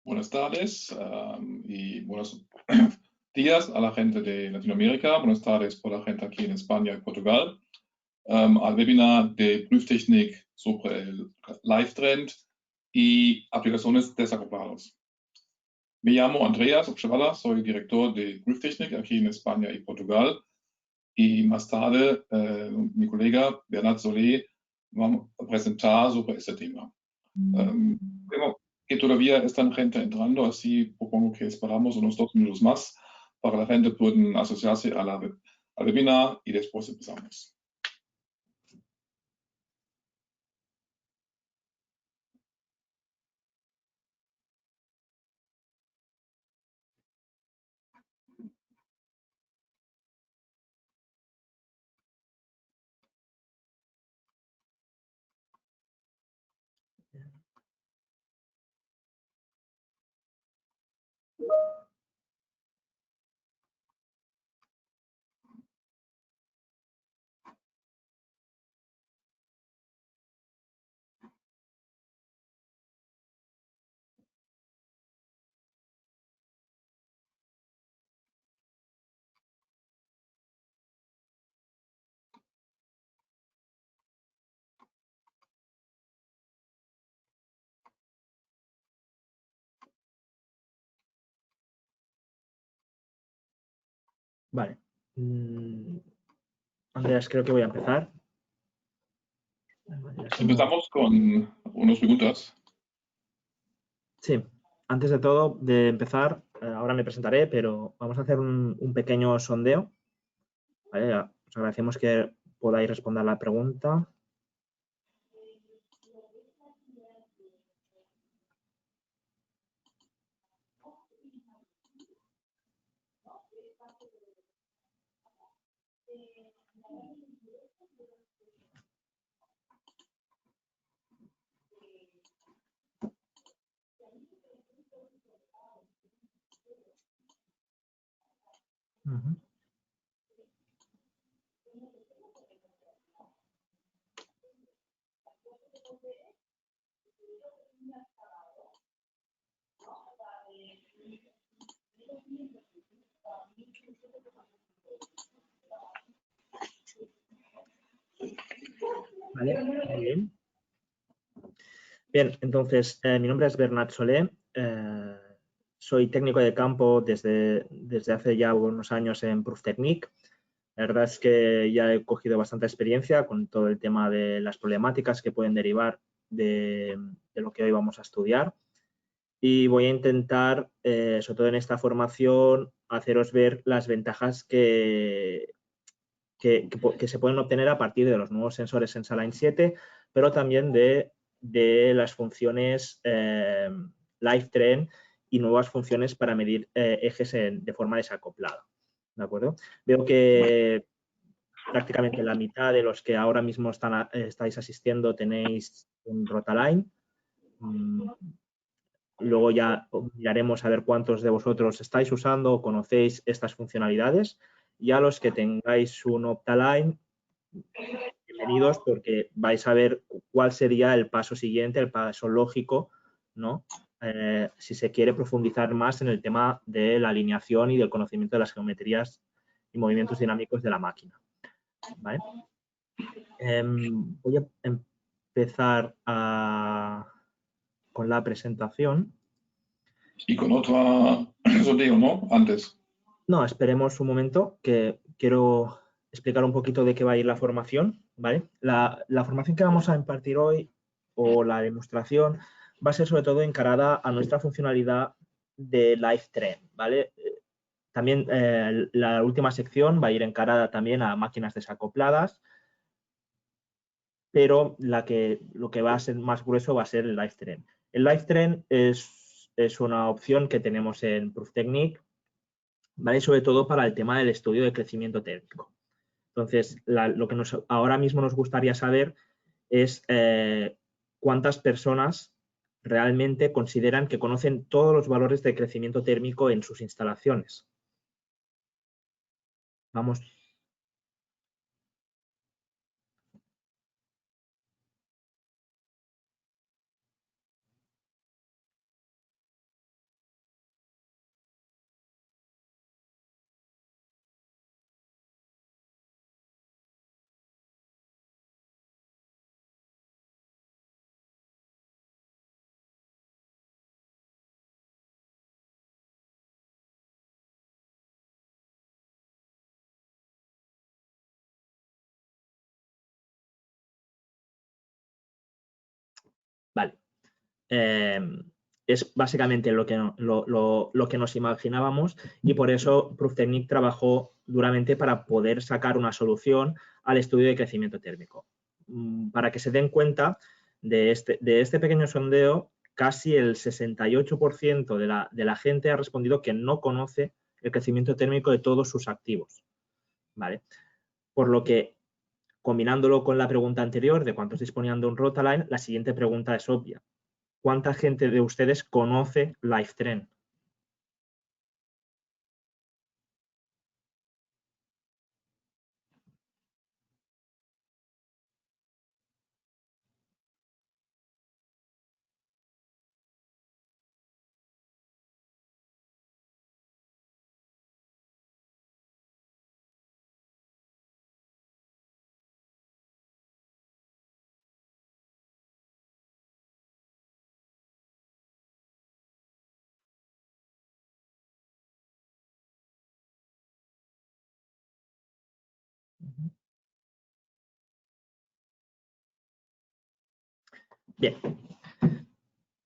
Buenas tardes y buenos días a la gente de Latinoamérica. Buenas tardes por la gente aquí en España y Portugal. Al webinar de Prüftechnik sobre el Live Trend y aplicaciones desacopladas. Me llamo Andreas Obschevala, soy director de Prüftechnik aquí en España y Portugal. Y más tarde mi colega Bernat Solé va a presentar sobre este tema. Vemos que todavía están gente entrando, así propongo que esperamos unos 2 minutos más para que la gente pueda asociarse al webinar y después empezamos. Vale. Andreas, creo que voy a empezar. Empezamos con unas preguntas. Sí, antes de todo, de empezar, ahora me presentaré, pero vamos a hacer un pequeño sondeo. ¿Vale? Os agradecemos que podáis responder la pregunta. Vale, muy bien. Bien, entonces, mi nombre es Bernat Solé. Soy técnico de campo desde hace ya unos años en Prüftechnik. La verdad es que ya he cogido bastante experiencia con todo el tema de las problemáticas que pueden derivar de lo que hoy vamos a estudiar. Y voy a intentar, sobre todo en esta formación, haceros ver las ventajas que se pueden obtener a partir de los nuevos sensores Sensaline 7, pero también de las funciones Live Trend y nuevas funciones para medir ejes de forma desacoplada. ¿De acuerdo? Veo que prácticamente la mitad de los que ahora mismo estáis asistiendo tenéis un Rotaline. Luego ya miraremos a ver cuántos de vosotros estáis usando o conocéis estas funcionalidades. Y a los que tengáis un Optaline, bienvenidos, porque vais a ver cuál sería el paso siguiente, el paso lógico, ¿no? Si se quiere profundizar más en el tema de la alineación y del conocimiento de las geometrías y movimientos dinámicos de la máquina. ¿Vale? Voy a empezar con la presentación. Y con otra sondeo, ¿no? Antes. No, esperemos un momento, que quiero explicar un poquito de qué va a ir la formación, ¿vale? La formación que vamos a impartir hoy, o la demostración, va a ser sobre todo encarada a nuestra funcionalidad de Live Trend, ¿vale? También la última sección va a ir encarada también a máquinas desacopladas, pero lo que va a ser más grueso va a ser el Live Trend. El Live Trend es una opción que tenemos en Prüftechnik, ¿vale? Sobre todo para el tema del estudio de crecimiento térmico. Entonces, lo que ahora mismo nos gustaría saber es cuántas personas realmente consideran que conocen todos los valores de crecimiento térmico en sus instalaciones. Vamos. Vale. Es básicamente lo que nos imaginábamos y por eso Pruftechnic trabajó duramente para poder sacar una solución al estudio de crecimiento térmico. Para que se den cuenta de este pequeño sondeo, casi el 68% de la gente ha respondido que no conoce el crecimiento térmico de todos sus activos. ¿Vale? Por lo que, combinándolo con la pregunta anterior de cuántos disponían de un Rotaline, la siguiente pregunta es obvia. ¿Cuánta gente de ustedes conoce LiveTrend? Bien,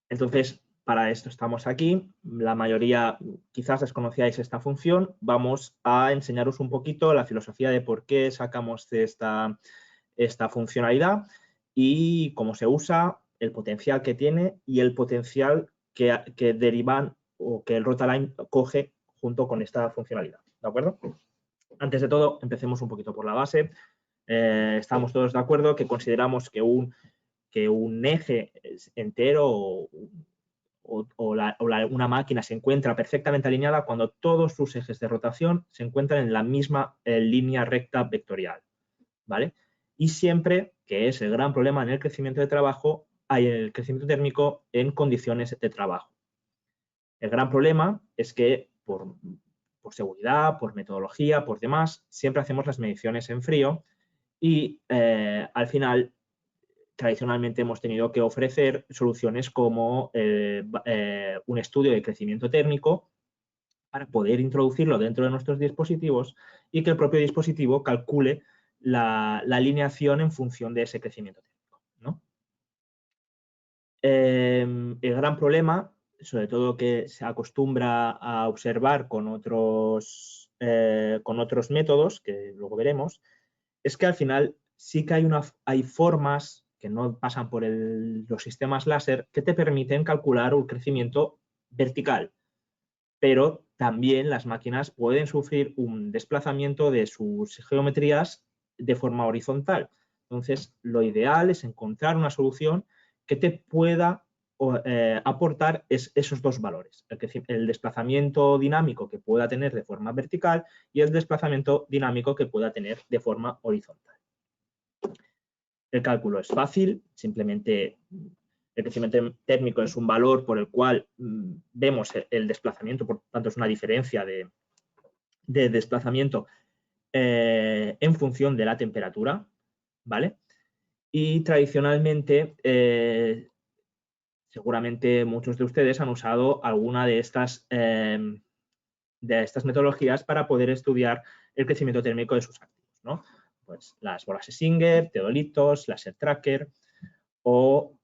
entonces para esto estamos aquí. La mayoría quizás desconocíais esta función. Vamos a enseñaros un poquito la filosofía de por qué sacamos esta funcionalidad y cómo se usa, el potencial que tiene y el potencial que derivan o que el Rotaline coge junto con esta funcionalidad. ¿De acuerdo? Antes de todo, empecemos un poquito por la base. Estamos todos de acuerdo que consideramos que un eje entero o una máquina se encuentra perfectamente alineada cuando todos sus ejes de rotación se encuentran en la misma línea recta vectorial, ¿vale? Y siempre, que es el gran problema en el crecimiento de trabajo, hay el crecimiento térmico en condiciones de trabajo. El gran problema es que por seguridad, por metodología, por demás, siempre hacemos las mediciones en frío y al final tradicionalmente hemos tenido que ofrecer soluciones como un estudio de crecimiento térmico para poder introducirlo dentro de nuestros dispositivos y que el propio dispositivo calcule la alineación en función de ese crecimiento térmico, ¿no? El gran problema, sobre todo que se acostumbra a observar con otros métodos, que luego veremos, es que al final sí que hay formas que no pasan por los sistemas láser que te permiten calcular un crecimiento vertical, pero también las máquinas pueden sufrir un desplazamiento de sus geometrías de forma horizontal. Entonces, lo ideal es encontrar una solución que te pueda aportar esos dos valores, el desplazamiento dinámico que pueda tener de forma vertical y el desplazamiento dinámico que pueda tener de forma horizontal. El cálculo es fácil, simplemente el crecimiento térmico es un valor por el cual vemos el desplazamiento, por tanto es una diferencia de desplazamiento en función de la temperatura, ¿vale? Y tradicionalmente, seguramente muchos de ustedes han usado alguna de estas metodologías para poder estudiar el crecimiento térmico de sus activos, ¿no? Pues las bolas Singer, teodolitos, laser tracker o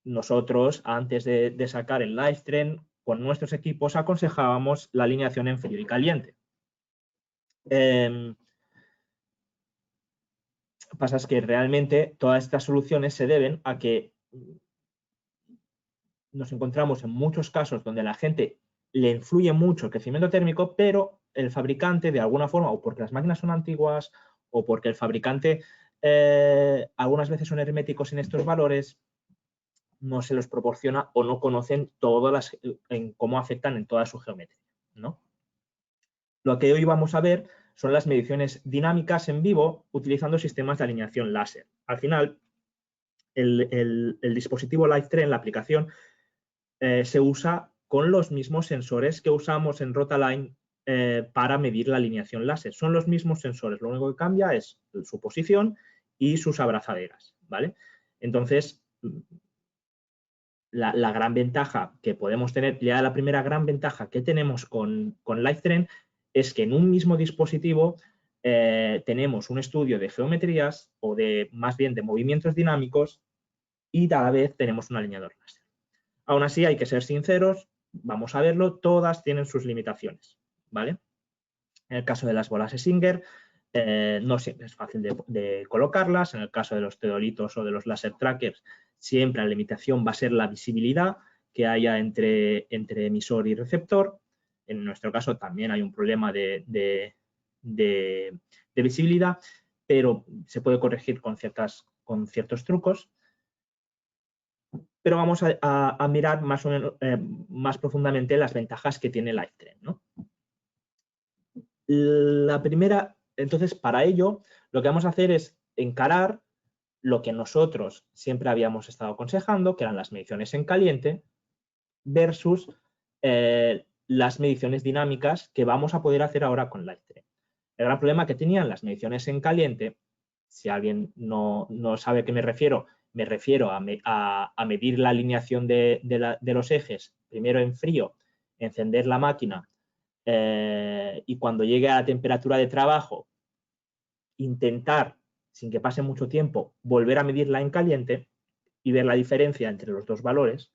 nosotros antes de sacar el LiveTrend con nuestros equipos aconsejábamos la alineación en frío y caliente. Pasa es que realmente todas estas soluciones se deben a que nos encontramos en muchos casos donde a la gente le influye mucho el crecimiento térmico, pero el fabricante de alguna forma, o porque las máquinas son antiguas o porque el fabricante algunas veces son herméticos en estos valores, no se los proporciona o no conocen en cómo afectan en toda su geometría, ¿no? Lo que hoy vamos a ver son las mediciones dinámicas en vivo utilizando sistemas de alineación láser. Al final, el dispositivo LiveTrend, la aplicación, se usa con los mismos sensores que usamos en Rotaline para medir la alineación láser. Son los mismos sensores, lo único que cambia es su posición y sus abrazaderas, ¿vale? Entonces, la gran ventaja que podemos tener, ya la primera gran ventaja que tenemos con LiveTrend es que en un mismo dispositivo tenemos un estudio de geometrías o más bien de movimientos dinámicos y a la vez tenemos un alineador láser. Aún así, hay que ser sinceros, vamos a verlo, todas tienen sus limitaciones, ¿vale? En el caso de las bolas Singer, no siempre es fácil de colocarlas. En el caso de los teodolitos o de los láser trackers, siempre la limitación va a ser la visibilidad que haya entre emisor y receptor. En nuestro caso también hay un problema de visibilidad, pero se puede corregir con ciertos trucos. Pero vamos a mirar más o menos más profundamente las ventajas que tiene LiveTrend, ¿no? La primera, entonces, para ello, lo que vamos a hacer es encarar lo que nosotros siempre habíamos estado aconsejando, que eran las mediciones en caliente, versus las mediciones dinámicas que vamos a poder hacer ahora con LiveTrend. El gran problema que tenían las mediciones en caliente, si alguien no sabe a qué me refiero a medir la alineación de los ejes, primero en frío, encender la máquina y cuando llegue a la temperatura de trabajo, intentar, sin que pase mucho tiempo, volver a medirla en caliente y ver la diferencia entre los dos valores.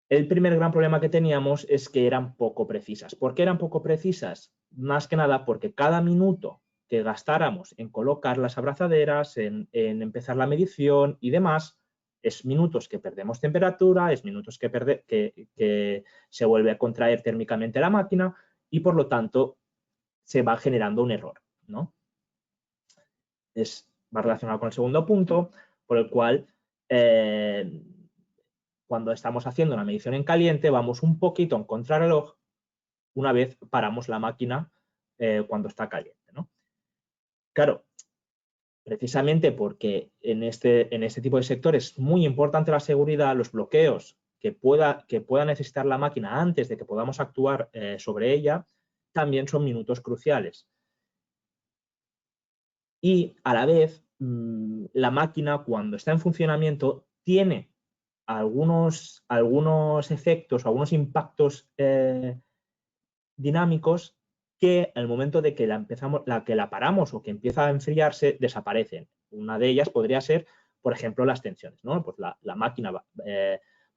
El primer gran problema que teníamos es que eran poco precisas. ¿Por qué eran poco precisas? Más que nada porque cada minuto que gastáramos en colocar las abrazaderas, en empezar la medición y demás, es minutos que perdemos temperatura, es minutos que se vuelve a contraer térmicamente la máquina y por lo tanto se va generando un error, ¿no? Va relacionado con el segundo punto, por el cual cuando estamos haciendo una medición en caliente vamos un poquito en contrarreloj una vez paramos la máquina cuando está caliente, ¿no? Claro, precisamente porque en este tipo de sectores es muy importante la seguridad, los bloqueos que pueda necesitar la máquina antes de que podamos actuar sobre ella, también son minutos cruciales. Y a la vez, la máquina cuando está en funcionamiento tiene algunos efectos, algunos impactos dinámicos que al momento de que la paramos o que empieza a enfriarse, desaparecen. Una de ellas podría ser, por ejemplo, las tensiones, ¿no? Pues la máquina va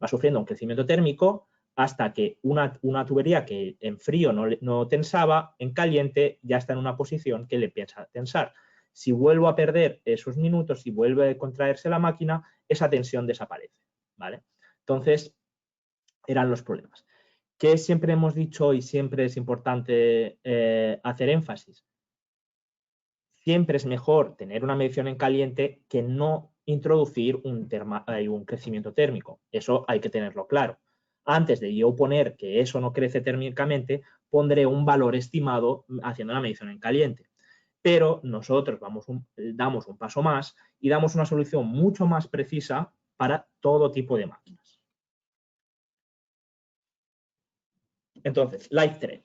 sufriendo un crecimiento térmico hasta que una tubería que en frío no tensaba, en caliente ya está en una posición que le empieza a tensar. Si vuelvo a perder esos minutos y vuelve a contraerse la máquina, esa tensión desaparece, ¿vale? Entonces, eran los problemas. ¿Qué siempre hemos dicho y siempre es importante hacer énfasis? Siempre es mejor tener una medición en caliente que no introducir un crecimiento térmico. Eso hay que tenerlo claro. Antes de yo poner que eso no crece térmicamente, pondré un valor estimado haciendo una medición en caliente. Pero nosotros damos un paso más y damos una solución mucho más precisa para todo tipo de máquinas. Entonces, LiveTrend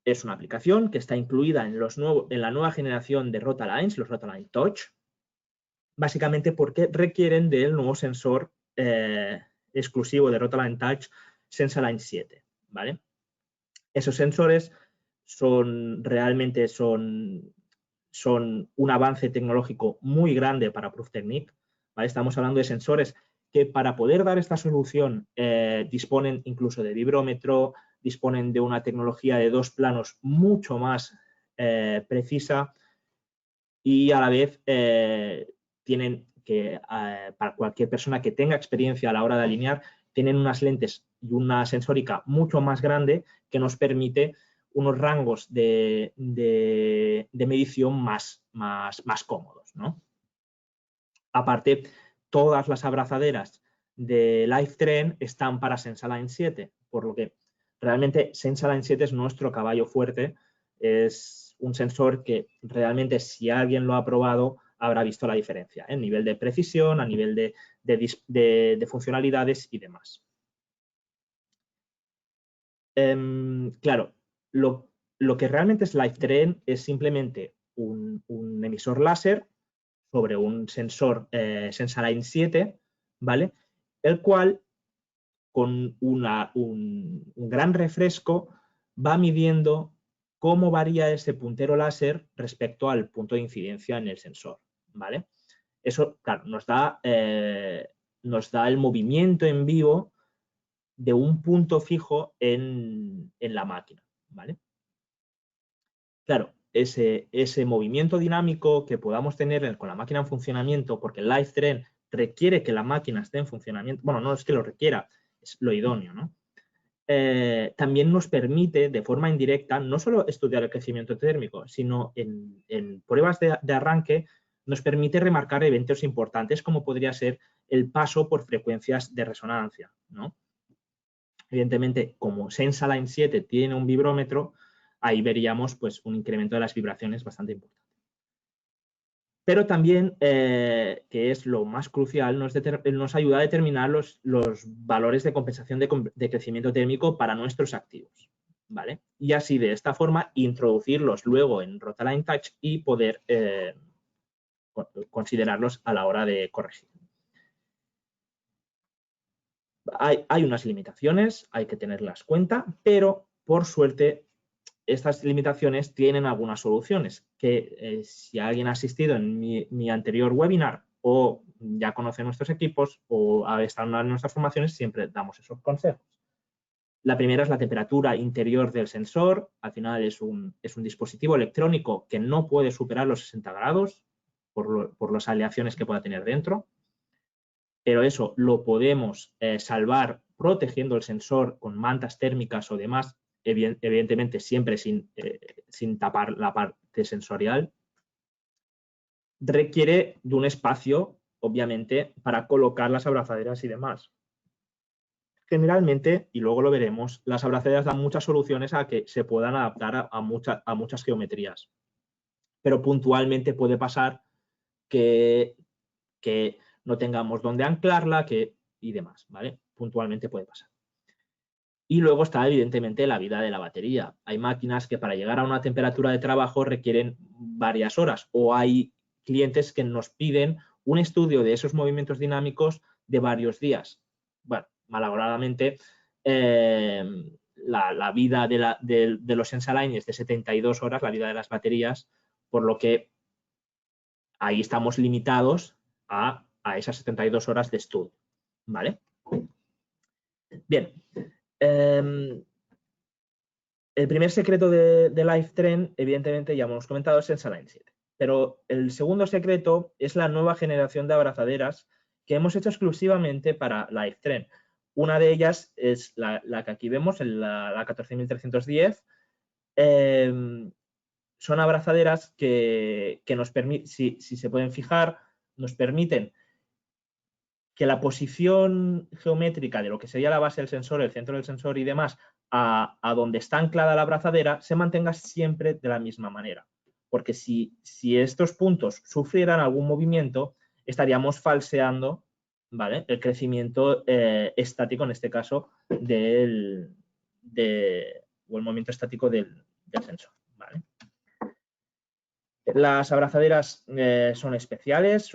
es una aplicación que está incluida en la nueva generación de Rotalines, los Rotaline Touch, básicamente porque requieren del nuevo sensor exclusivo de Rotaline Touch, Sensaline 7, ¿vale? Esos sensores realmente son un avance tecnológico muy grande para Proof Technique, ¿vale? Estamos hablando de sensores que para poder dar esta solución disponen incluso de vibrómetro, disponen de una tecnología de 2 planos mucho más precisa y a la vez tienen que, para cualquier persona que tenga experiencia a la hora de alinear, tienen unas lentes y una sensórica mucho más grande que nos permite unos rangos de medición más cómodos, ¿no? Aparte, todas las abrazaderas de LiveTrend están para Sensaline 7, por lo que realmente Sensaline 7 es nuestro caballo fuerte. Es un sensor que realmente, si alguien lo ha probado, habrá visto la diferencia en nivel de precisión, a nivel de funcionalidades y demás. Claro, lo que realmente es LiveTrend es simplemente un emisor láser sobre un sensor Sensaline 7, ¿vale? El cual, con un gran refresco, va midiendo cómo varía ese puntero láser respecto al punto de incidencia en el sensor, ¿vale? Eso, claro, nos da el movimiento en vivo de un punto fijo en la máquina, ¿vale? Claro, ese movimiento dinámico que podamos tener con la máquina en funcionamiento, porque el live trend requiere que la máquina esté en funcionamiento, bueno, no es que lo requiera, es lo idóneo, ¿no? También nos permite de forma indirecta no solo estudiar el crecimiento térmico, sino en pruebas de arranque nos permite remarcar eventos importantes como podría ser el paso por frecuencias de resonancia, ¿no? Evidentemente, como Sensaline 7 tiene un vibrómetro, ahí veríamos pues, un incremento de las vibraciones bastante importante. Pero también, que es lo más crucial, nos ayuda a determinar los valores de compensación de crecimiento térmico para nuestros activos, ¿vale? Y así, de esta forma, introducirlos luego en Rotaline Touch y poder considerarlos a la hora de corregir. Hay unas limitaciones, hay que tenerlas en cuenta, pero, por suerte, estas limitaciones tienen algunas soluciones que si alguien ha asistido en mi anterior webinar o ya conoce nuestros equipos o ha estado en nuestras formaciones, siempre damos esos consejos. La primera es la temperatura interior del sensor. Al final es un dispositivo electrónico que no puede superar los 60 grados por las aleaciones que pueda tener dentro. Pero eso lo podemos salvar protegiendo el sensor con mantas térmicas o demás, evidentemente siempre sin tapar la parte sensorial. Requiere de un espacio, obviamente, para colocar las abrazaderas y demás. Generalmente, y luego lo veremos, las abrazaderas dan muchas soluciones a que se puedan adaptar a muchas geometrías. Pero puntualmente puede pasar que no tengamos dónde anclarla y demás, ¿vale? Puntualmente puede pasar. Y luego está, evidentemente, la vida de la batería. Hay máquinas que para llegar a una temperatura de trabajo requieren varias horas o hay clientes que nos piden un estudio de esos movimientos dinámicos de varios días. Bueno, malauradamente, la vida de los Sensaline es de 72 horas, la vida de las baterías, por lo que ahí estamos limitados a esas 72 horas de estudio, ¿vale? Bien. El primer secreto de Live Trend, evidentemente, ya hemos comentado, es Sensaline 7. Pero el segundo secreto es la nueva generación de abrazaderas que hemos hecho exclusivamente para Live Trend. Una de ellas es la que aquí vemos, la 14310. Son abrazaderas que nos permiten, si se pueden fijar, nos permiten que la posición geométrica de lo que sería la base del sensor, el centro del sensor y demás, a donde está anclada la abrazadera, se mantenga siempre de la misma manera. Porque si estos puntos sufrieran algún movimiento, estaríamos falseando, ¿vale?, el crecimiento estático, en este caso, o el movimiento estático del sensor, ¿vale? Las abrazaderas son especiales,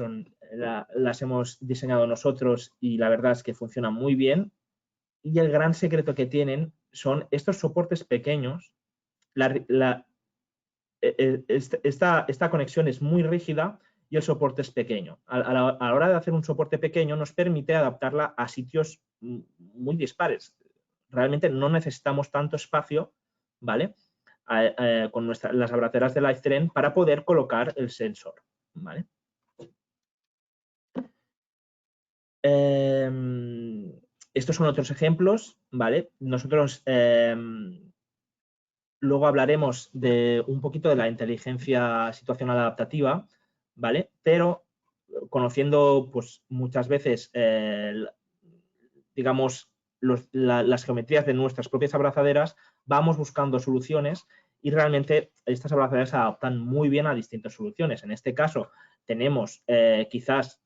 las hemos diseñado nosotros y la verdad es que funcionan muy bien. Y el gran secreto que tienen son estos soportes pequeños. Esta conexión es muy rígida y el soporte es pequeño. A la hora de hacer un soporte pequeño nos permite adaptarla a sitios muy dispares. Realmente no necesitamos tanto espacio, ¿vale?, con las abrazaderas de Live Trend para poder colocar el sensor, ¿vale? Estos son otros ejemplos, ¿vale? Nosotros luego hablaremos de un poquito de la inteligencia situacional adaptativa, ¿vale? Pero conociendo, pues, muchas veces, digamos, las geometrías de nuestras propias abrazaderas, vamos buscando soluciones y realmente estas abrazaderas se adaptan muy bien a distintas soluciones. En este caso tenemos quizás,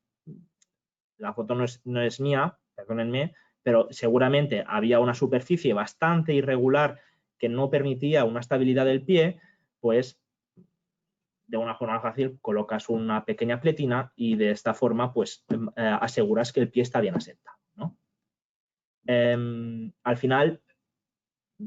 la foto no es mía, perdónenme, pero seguramente había una superficie bastante irregular que no permitía una estabilidad del pie, pues de una forma fácil colocas una pequeña pletina y de esta forma pues aseguras que el pie está bien asentado, ¿no? Al final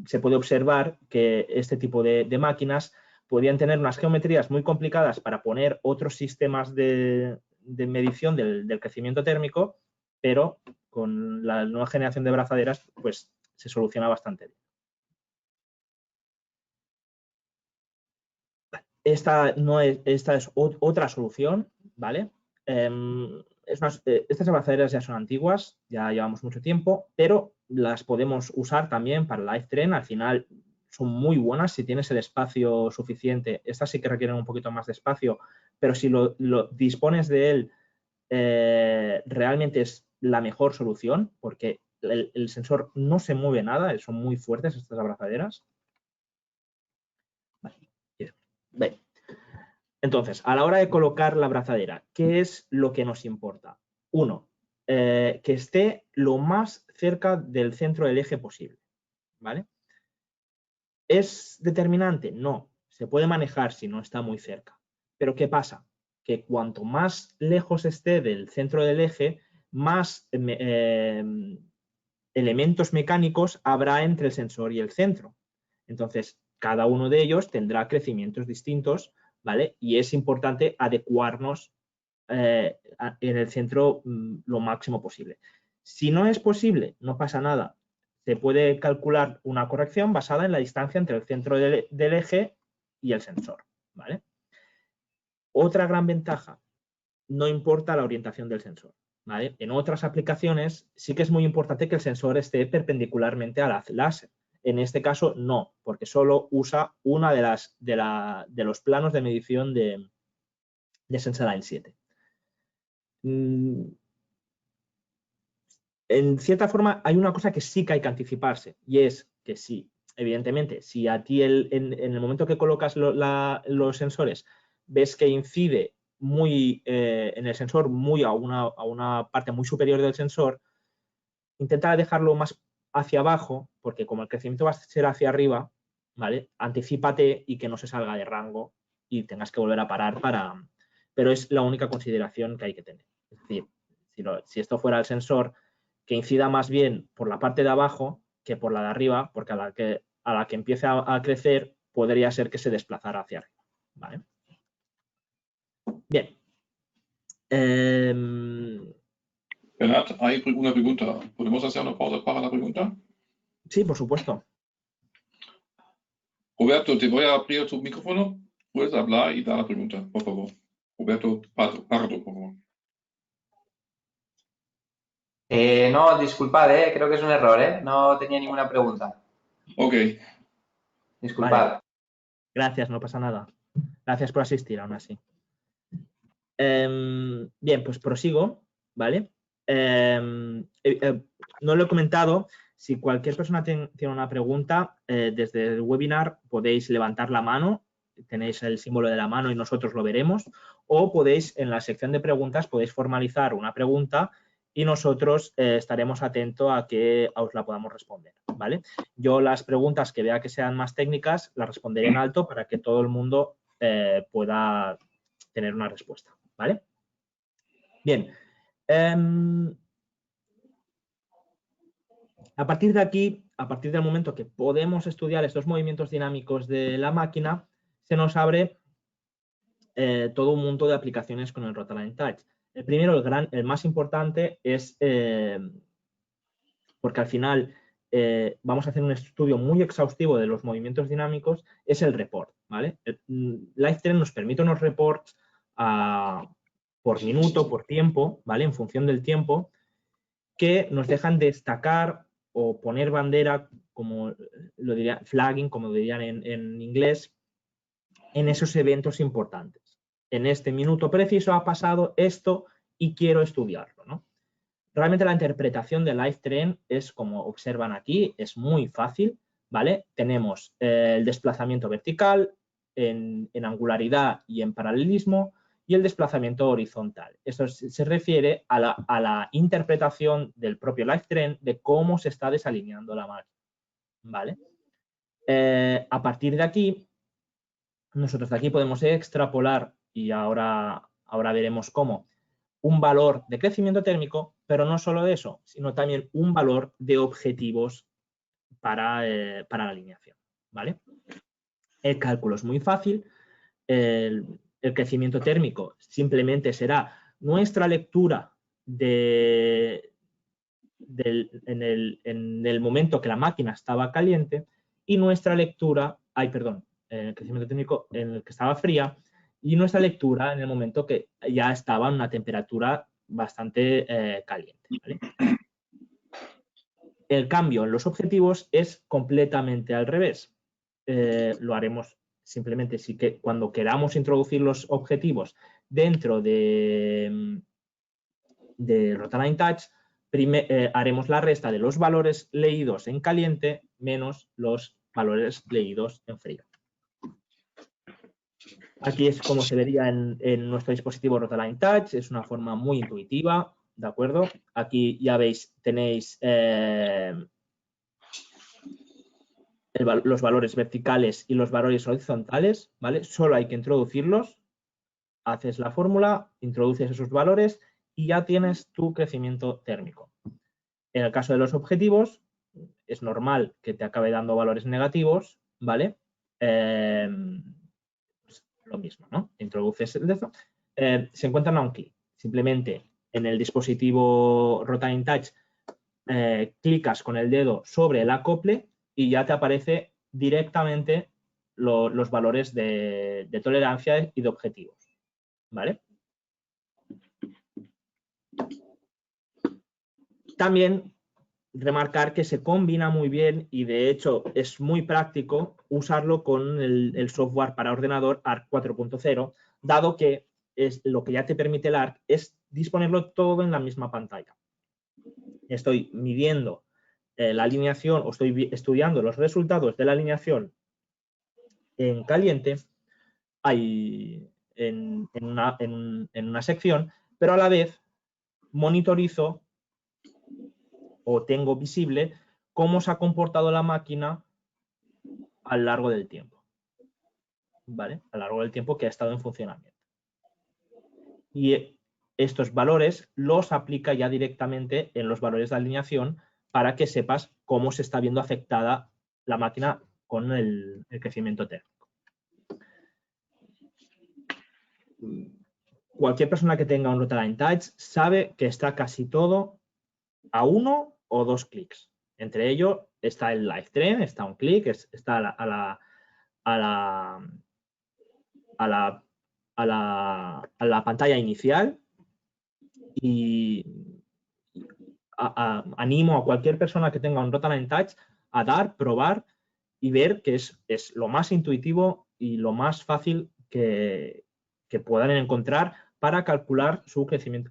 se puede observar que este tipo de máquinas podían tener unas geometrías muy complicadas para poner otros sistemas de medición del crecimiento térmico, pero con la nueva generación de abrazaderas pues se soluciona bastante bien. Esta es otra solución, ¿vale? Estas abrazaderas ya son antiguas, ya llevamos mucho tiempo, pero las podemos usar también para LiveTrain. Al final son muy buenas si tienes el espacio suficiente. Estas sí que requieren un poquito más de espacio, pero si lo dispones de él, realmente es la mejor solución porque el sensor no se mueve nada, son muy fuertes estas abrazaderas. Vale. Entonces, a la hora de colocar la abrazadera, ¿qué es lo que nos importa? Uno, que esté lo más cerca del centro del eje posible, ¿vale? ¿Es determinante? No, se puede manejar si no está muy cerca. Pero ¿qué pasa? Que cuanto más lejos esté del centro del eje, más elementos mecánicos habrá entre el sensor y el centro. Entonces, cada uno de ellos tendrá crecimientos distintos, ¿vale? Y es importante adecuarnos en el centro lo máximo posible. Si no es posible, no pasa nada. Se puede calcular una corrección basada en la distancia entre el centro del eje y el sensor, ¿vale? Otra gran ventaja, no importa la orientación del sensor, ¿vale? En otras aplicaciones sí que es muy importante que el sensor esté perpendicularmente al haz láser. En este caso no, porque solo usa una de los planos de medición de Sensaline 7. En cierta forma hay una cosa que sí que hay que anticiparse y es que sí, evidentemente, si a ti en el momento que colocas los sensores ves que incide muy en el sensor, muy a una parte muy superior del sensor, intenta dejarlo más hacia abajo, porque como el crecimiento va a ser hacia arriba, ¿vale? Anticípate y que no se salga de rango y tengas que volver a parar para... Pero es la única consideración que hay que tener. Es decir, si esto fuera el sensor, que incida más bien por la parte de abajo que por la de arriba, porque a la que empiece a crecer podría ser que se desplazara hacia arriba, ¿vale? Bien. Bernat, hay una pregunta. ¿Podemos hacer una pausa para la pregunta? Sí, por supuesto. Roberto, te voy a abrir tu micrófono. Puedes hablar y dar la pregunta, por favor. Roberto Pardo, por favor. No, disculpad, creo que es un error, no tenía ninguna pregunta. Ok. Disculpad. Vale. Gracias, no pasa nada. Gracias por asistir, aún así. Bien, pues prosigo, ¿vale? No lo he comentado. Si cualquier persona tiene una pregunta, desde el webinar podéis levantar la mano, tenéis el símbolo de la mano y nosotros lo veremos, o podéis, en la sección de preguntas, podéis formalizar una pregunta y nosotros estaremos atentos a que os la podamos responder, ¿vale? Yo las preguntas que vea que sean más técnicas las responderé en alto para que todo el mundo pueda tener una respuesta, ¿vale? Bien. A partir de aquí, a partir del momento que podemos estudiar estos movimientos dinámicos de la máquina, se nos abre todo un mundo de aplicaciones con el Rotaline Touch. El primero, el más importante, es porque al final vamos a hacer un estudio muy exhaustivo de los movimientos dinámicos, es el report, ¿vale? LiveTrain nos permite unos reports por minuto, por tiempo, ¿vale? En función del tiempo, que nos dejan destacar o poner bandera, como lo diría, flagging, como dirían en inglés, en esos eventos importantes. En este minuto preciso ha pasado esto y quiero estudiarlo, ¿no? Realmente la interpretación de LiveTrain es como observan aquí, es muy fácil, ¿vale? Tenemos el desplazamiento vertical en angularidad y en paralelismo y el desplazamiento horizontal. Esto se refiere a la interpretación del propio LiveTrain de cómo se está desalineando la máquina, ¿vale? A partir de aquí, nosotros de aquí podemos extrapolar, y ahora veremos cómo, un valor de crecimiento térmico, pero no solo de eso, sino también un valor de objetivos para la alineación, ¿vale? El cálculo es muy fácil. El crecimiento térmico simplemente será nuestra lectura en el momento que la máquina estaba caliente y nuestra lectura, el crecimiento térmico en el que estaba fría, y nuestra lectura en el momento que ya estaba en una temperatura bastante caliente, ¿vale? El cambio en los objetivos es completamente al revés. Lo haremos simplemente cuando queramos introducir los objetivos dentro de RotaLine Touch, haremos la resta de los valores leídos en caliente menos los valores leídos en frío. Aquí es como se vería en nuestro dispositivo RotaLine Touch, es una forma muy intuitiva, ¿de acuerdo? Aquí ya veis, tenéis los valores verticales y los valores horizontales, ¿vale? Solo hay que introducirlos, haces la fórmula, introduces esos valores y ya tienes tu crecimiento térmico. En el caso de los objetivos, es normal que te acabe dando valores negativos, ¿vale? Pues lo mismo, ¿no? Introduces el de eso. Se encuentran a un clic. Simplemente en el dispositivo RotaLine Touch clicas con el dedo sobre el acople y ya te aparece directamente los valores de tolerancia y de objetivos, ¿vale? También remarcar que se combina muy bien y de hecho es muy práctico usarlo con el software para ordenador ARC 4.0, dado que lo que ya te permite el ARC es disponerlo todo en la misma pantalla. Estoy midiendo la alineación o estoy estudiando los resultados de la alineación en caliente en una sección, pero a la vez monitorizo o tengo visible cómo se ha comportado la máquina a lo largo del tiempo, ¿vale? A lo largo del tiempo que ha estado en funcionamiento. Y estos valores los aplica ya directamente en los valores de alineación para que sepas cómo se está viendo afectada la máquina con el crecimiento térmico. Cualquier persona que tenga un RotaLine Touch sabe que está casi todo a 1 o 2 clics. Entre ellos está el Live Trend, está a un clic, está a la pantalla inicial y animo a cualquier persona que tenga un RotaLine Touch a probar y ver que es lo más intuitivo y lo más fácil que puedan encontrar para calcular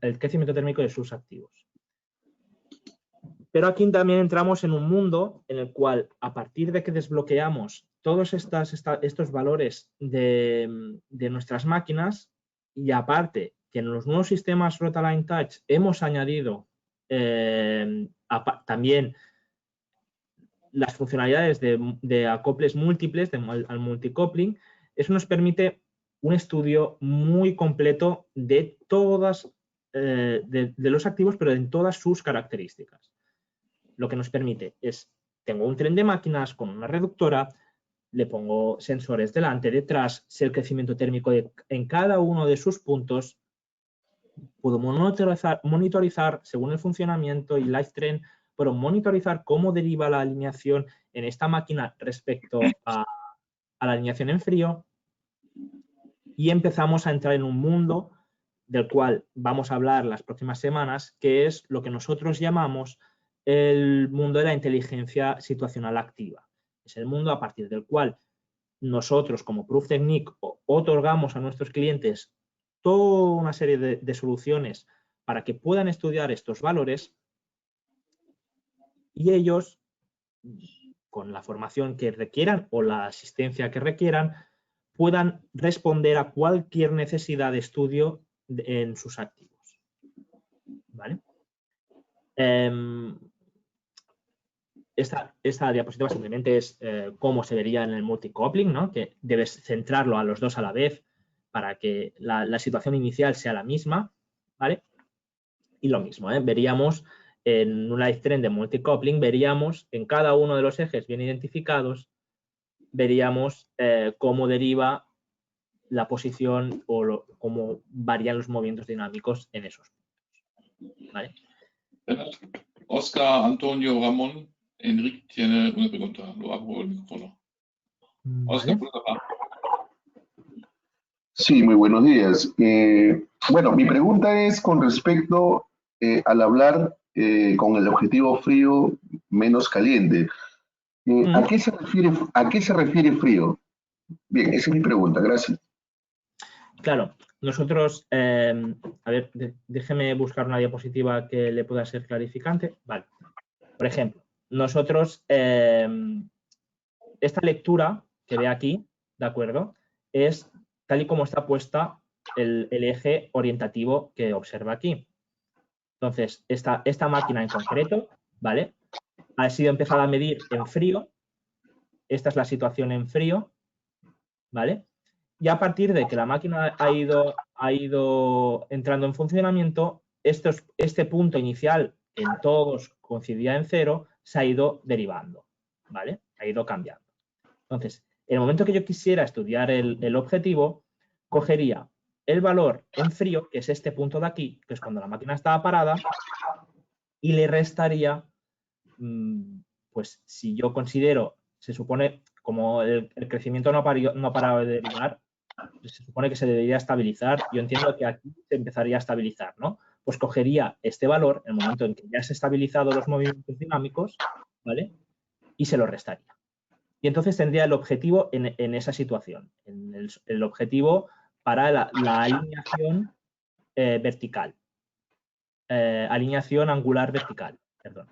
el crecimiento térmico de sus activos. Pero aquí también entramos en un mundo en el cual, a partir de que desbloqueamos todos estos valores de nuestras máquinas, y aparte que en los nuevos sistemas RotaLine Touch hemos añadido también las funcionalidades de acoples múltiples, al multicoupling, eso nos permite un estudio muy completo de de los activos, pero en todas sus características. Lo que nos permite es, tengo un tren de máquinas con una reductora, le pongo sensores delante, detrás, sé el crecimiento térmico en cada uno de sus puntos, puedo monitorizar según el funcionamiento y Live Trend, puedo monitorizar cómo deriva la alineación en esta máquina respecto a la alineación en frío y empezamos a entrar en un mundo del cual vamos a hablar las próximas semanas, que es lo que nosotros llamamos el mundo de la inteligencia situacional activa. Es el mundo a partir del cual nosotros como Proof Technique otorgamos a nuestros clientes toda una serie de soluciones para que puedan estudiar estos valores y ellos, con la formación que requieran o la asistencia que requieran, puedan responder a cualquier necesidad de estudio en sus activos. ¿Vale? Esta diapositiva simplemente es cómo se vería en el multicoupling, ¿no? Que debes centrarlo a los dos a la vez para que la situación inicial sea la misma, ¿vale? Y lo mismo, veríamos en un Live Trend de multicoupling, veríamos en cada uno de los ejes bien identificados, veríamos cómo deriva la posición o cómo varían los movimientos dinámicos en esos puntos. ¿Vale? Oscar Antonio Ramón Enrique tiene una pregunta. Lo abro el micrófono. Oscar, ¿Vale? Sí, muy buenos días. Bueno, mi pregunta es con respecto al hablar con el objetivo frío menos caliente. ¿A qué se refiere frío? Bien, esa es mi pregunta, gracias. Claro, nosotros, a ver, déjeme buscar una diapositiva que le pueda ser clarificante. Vale, por ejemplo, nosotros, esta lectura que ve aquí, ¿de acuerdo? Es tal y como está puesta el eje orientativo que observa aquí. Entonces, esta máquina en concreto, ¿vale? Ha sido empezada a medir en frío. Esta es la situación en frío, ¿vale? Y a partir de que la máquina ha ido entrando en funcionamiento, este punto inicial, que en todos coincidía en 0, se ha ido derivando, ¿vale? Ha ido cambiando. Entonces, en el momento que yo quisiera estudiar el objetivo, cogería el valor en frío, que es este punto de aquí, que es cuando la máquina estaba parada, y le restaría, pues si yo considero, se supone, como el crecimiento no ha parado de derivar, se supone que se debería estabilizar. Yo entiendo que aquí se empezaría a estabilizar, ¿no? Pues cogería este valor en el momento en que ya se han estabilizado los movimientos dinámicos, ¿vale? Y se lo restaría. Y entonces tendría el objetivo en esa situación, en el objetivo para la alineación vertical, alineación angular vertical, perdón.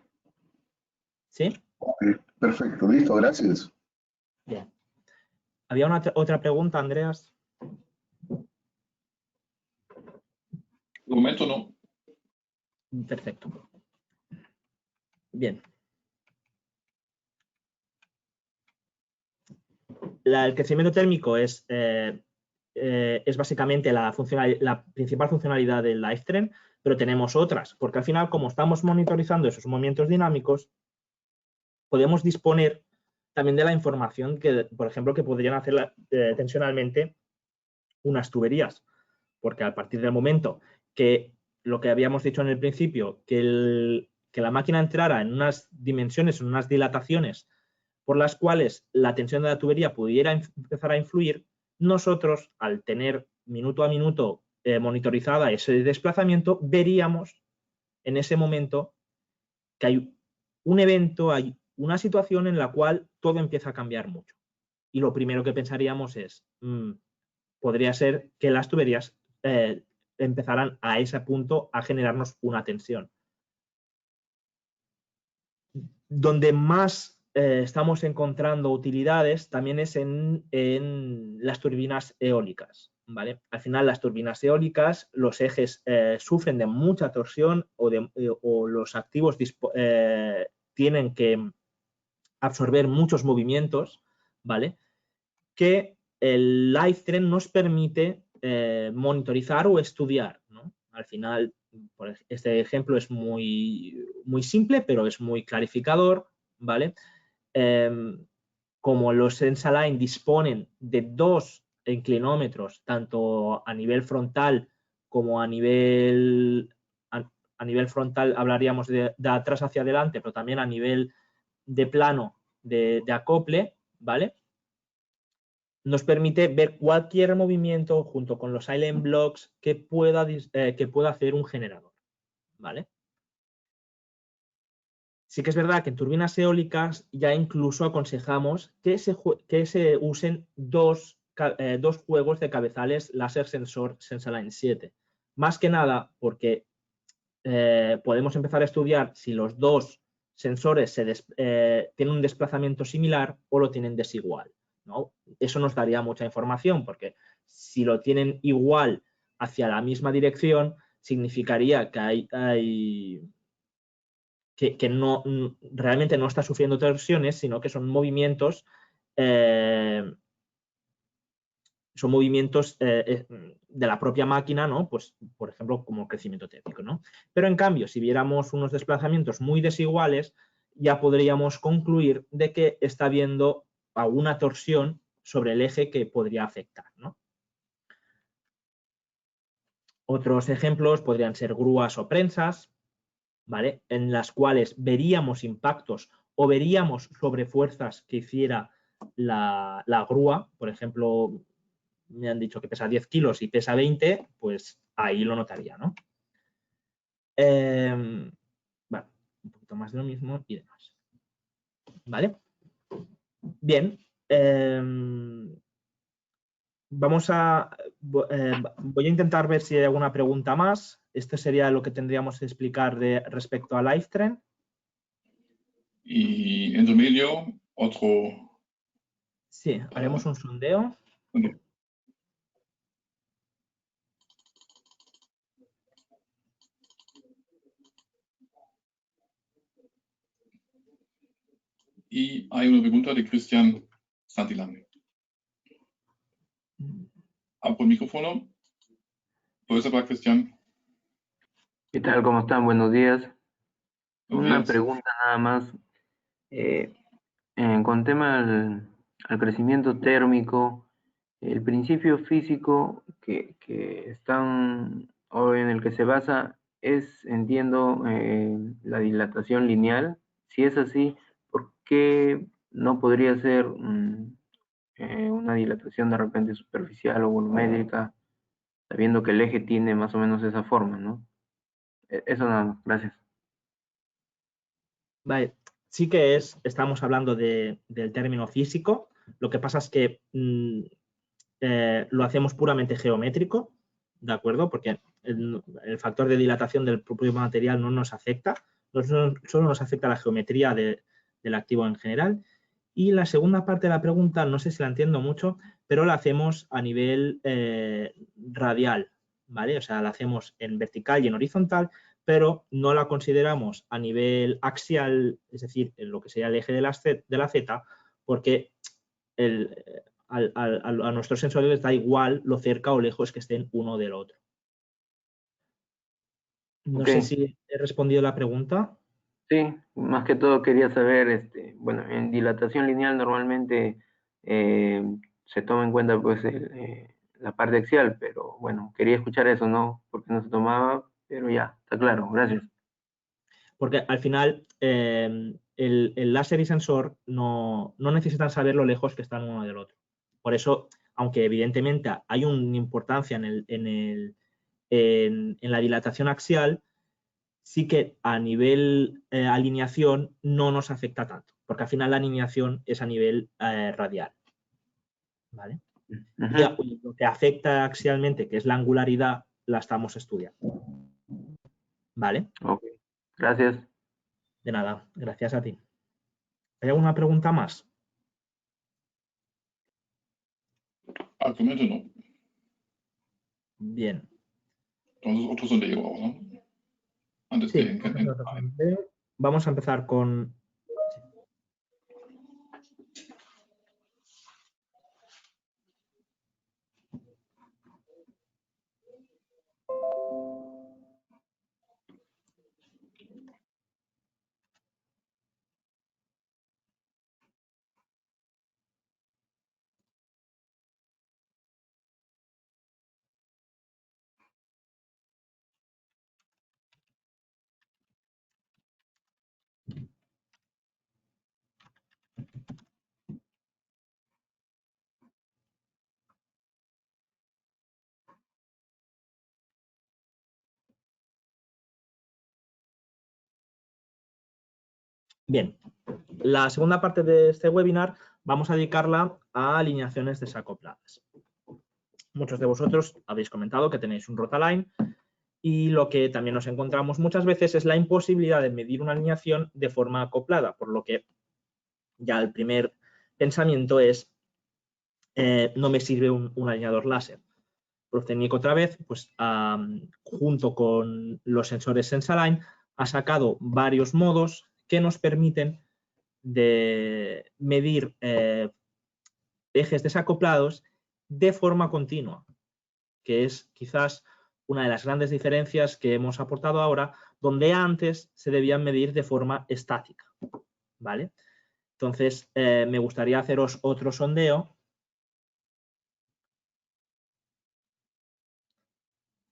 ¿Sí? Perfecto, listo, gracias. Bien. ¿Había otra pregunta, Andreas? De momento no. Perfecto. Bien. El crecimiento térmico es básicamente la principal funcionalidad del LiveTrend, pero tenemos otras, porque al final, como estamos monitorizando esos movimientos dinámicos, podemos disponer también de la información que, por ejemplo, que podrían hacer tensionalmente unas tuberías, porque a partir del momento que lo que habíamos dicho en el principio, que la máquina entrara en unas dimensiones, en unas dilataciones por las cuales la tensión de la tubería pudiera empezar a influir, nosotros, al tener minuto a minuto monitorizada ese desplazamiento, veríamos en ese momento que hay un evento, hay una situación en la cual todo empieza a cambiar mucho. Y lo primero que pensaríamos es, podría ser que las tuberías empezaran a ese punto a generarnos una tensión. Donde más estamos encontrando utilidades también es en las turbinas eólicas, ¿vale? Al final, las turbinas eólicas, los ejes sufren de mucha torsión o los activos tienen que absorber muchos movimientos, ¿vale? Que el LiveTrend nos permite monitorizar o estudiar, ¿no? Al final, este ejemplo es muy, muy simple, pero es muy clarificador, ¿vale? Como los Sensaline disponen de 2 inclinómetros, tanto a nivel frontal como a nivel frontal, hablaríamos de atrás hacia adelante, pero también a nivel de plano de acople, ¿vale? Nos permite ver cualquier movimiento junto con los Silent Blocks que pueda hacer un generador, ¿vale? Sí que es verdad que en turbinas eólicas ya incluso aconsejamos que se usen dos juegos de cabezales láser sensor Sensaline 7. Más que nada porque podemos empezar a estudiar si los dos sensores tienen un desplazamiento similar o lo tienen desigual, ¿no? Eso nos daría mucha información porque si lo tienen igual hacia la misma dirección, significaría que que realmente no está sufriendo torsiones, sino que son movimientos de la propia máquina, ¿no? Pues, por ejemplo, como crecimiento térmico, ¿no? Pero en cambio, si viéramos unos desplazamientos muy desiguales, ya podríamos concluir de que está habiendo alguna torsión sobre el eje que podría afectar, ¿no? Otros ejemplos podrían ser grúas o prensas, ¿vale? En las cuales veríamos impactos o veríamos sobrefuerzas que hiciera la grúa. Por ejemplo, me han dicho que pesa 10 kilos y pesa 20, pues ahí lo notaría, ¿no? Bueno, un poquito más de lo mismo y demás. ¿Vale? Bien. Voy a intentar ver si hay alguna pregunta más. Esto sería lo que tendríamos que explicar respecto a LiveTrend. Y entre medio, otro. Sí, haremos un sondeo. Okay. Y hay una pregunta de Cristian Santillan. Abro el micrófono. ¿Puedes hablar, Cristian? ¿Qué tal? ¿Cómo están? Buenos días. Buenos Una días. pregunta nada más. Con tema al crecimiento térmico, el principio físico que están, o en el que se basa es, entiendo, la dilatación lineal. Si es así, ¿por qué no podría ser una dilatación de repente superficial o volumétrica, sabiendo que el eje tiene más o menos esa forma, ¿no? Eso nada más. Gracias. Vale, sí que estamos hablando del término físico. Lo que pasa es que lo hacemos puramente geométrico, ¿de acuerdo? Porque el factor de dilatación del propio material no nos afecta, solo nos afecta la geometría del activo en general. Y la segunda parte de la pregunta, no sé si la entiendo mucho, pero la hacemos a nivel radial, ¿vale? O sea, la hacemos en vertical y en horizontal, pero no la consideramos a nivel axial, es decir, en lo que sería el eje de la Z, porque a nuestros sensores les da igual lo cerca o lejos que estén uno del otro. No sé si he respondido la pregunta. Sí, más que todo quería saber, bueno, en dilatación lineal normalmente se toma en cuenta pues la parte axial, pero bueno, quería escuchar eso, ¿no? Porque no se tomaba, pero ya, está claro, gracias. Porque al final el láser y sensor no necesitan saber lo lejos que están uno del otro. Por eso, aunque evidentemente hay una importancia en la dilatación axial, sí que a nivel alineación no nos afecta tanto, porque al final la alineación es a nivel radial. ¿Vale? Y lo que afecta axialmente, que es la angularidad, la estamos estudiando. ¿Vale? Ok, gracias. De nada, gracias a ti. ¿Hay alguna pregunta más? Actualmente no. Bien. Entonces, otro sondeo ahora, ¿no? Antes Sí, de... vamos a empezar con... Bien, la segunda parte de este webinar vamos a dedicarla a alineaciones desacopladas. Muchos de vosotros habéis comentado que tenéis un Rotaline y lo que también nos encontramos muchas veces es la imposibilidad de medir una alineación de forma acoplada, por lo que ya el primer pensamiento es no me sirve un alineador láser. Procenic otra vez, pues junto con los sensores Sensalign, ha sacado varios modos que nos permiten de medir ejes desacoplados de forma continua, que es quizás una de las grandes diferencias que hemos aportado ahora, donde antes se debían medir de forma estática, ¿vale? Entonces, me gustaría haceros otro sondeo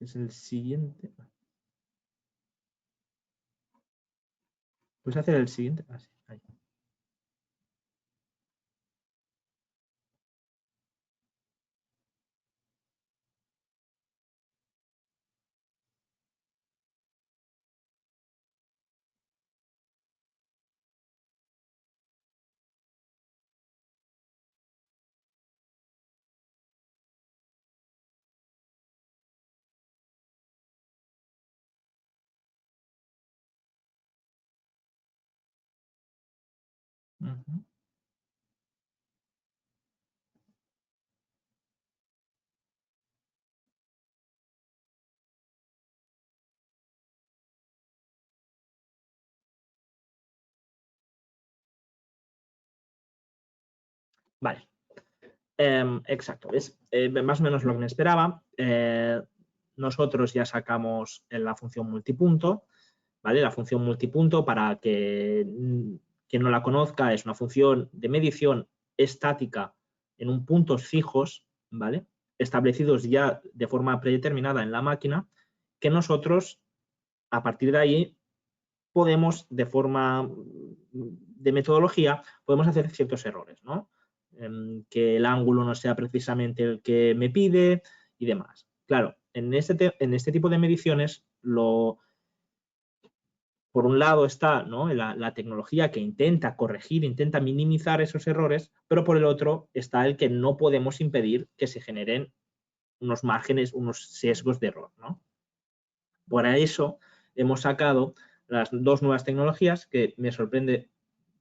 Es el siguiente. ¿Puedes hacer el siguiente? Ah, sí, ahí. Ujú. Vale. Exacto, es más o menos lo que me esperaba. Nosotros ya sacamos la función multipunto, ¿vale? La función multipunto, para que quien no la conozca, es una función de medición estática en un puntos fijos, ¿vale? Establecidos ya de forma predeterminada en la máquina, que nosotros, a partir de ahí, podemos, de forma de metodología, podemos hacer ciertos errores, ¿no? Que el ángulo no sea precisamente el que me pide y demás. Claro, en este tipo de mediciones, por un lado está, ¿no?, la tecnología que intenta corregir, intenta minimizar esos errores, pero por el otro está el que no podemos impedir que se generen unos márgenes, unos sesgos de error, ¿no? Por eso hemos sacado las dos nuevas tecnologías que me sorprende